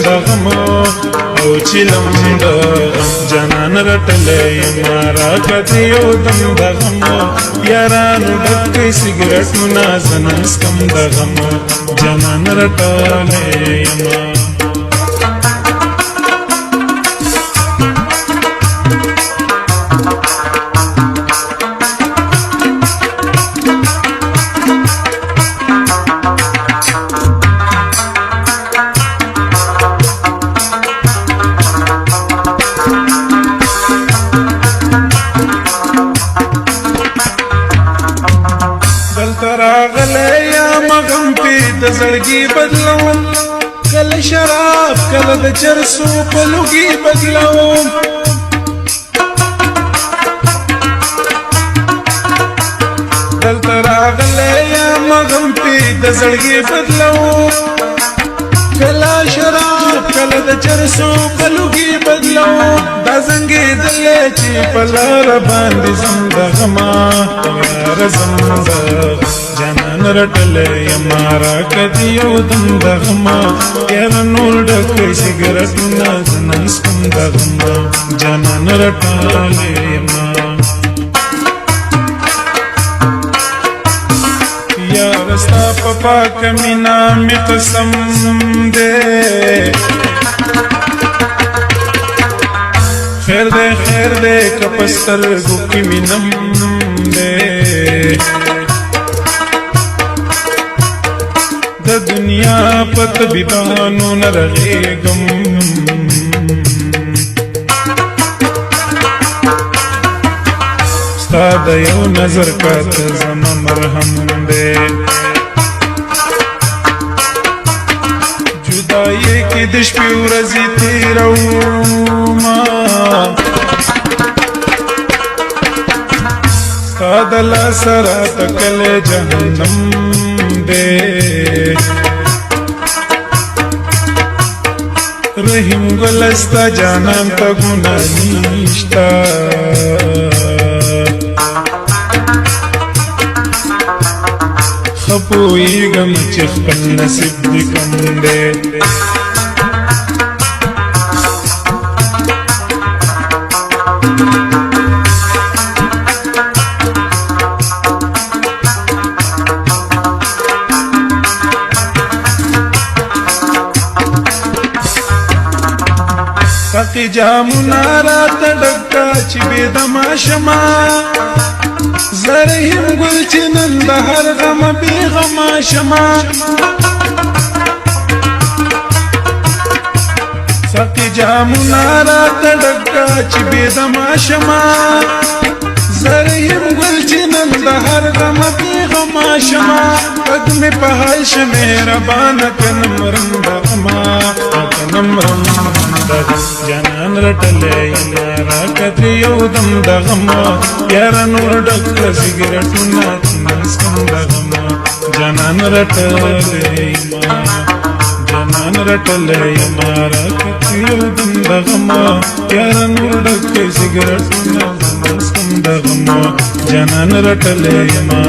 دغم او چلم دغم جنان رټلې مارا کته یو دم دغم یارانو ډک سیګریټونه زنن سکم دغم جنان رټلې راغله یا مغم پی د زړګي بدلوم کله شراب کله د چرسو په لوګي بدلوم دلته راغله یا مغم پی د زړګي بدلوم کله شراب کله د چرسو په لوګي بدلوم دا زنګي دلې چې په لار باندې زندغما رزم جنان رټلې مارا کدی یو دم دغما یار نور ډک سیګریټونه زنن سکم دغما جنان رټلې ما یار ستا په پاک مینا می قسم دې خیر دې کپستر ګو کی مینم دې د دنیا پت بیبانو نرغیگم ستا د یو نظر کات زما مرهم دے جدائی کی دش پی ورزی تیروما ستا دلا سرا تکل جہنم دے رحم گلستا جانان تا گناہ نیشتا خپوئی گم چی خپل نصیب دی کم دے سقی جامونا رات ڈکا چی بیدما شما زرہم گل چی نند ہر غم بی غما شما سقی جامونا رات ڈکا چی بیدما شما زرہم گل چی نند ہر غم بی غما شما قدم پہل شمیر بانکن مرند غما کنم رند جنان رټلې مارا کدی یو دم دغم یار نور ډک سیګریټونه نسکم دغم جنان رټلې مارا کدی یو دم دغم یار نور ډک سیګریټونه نسکم دغم جنان رټلې ما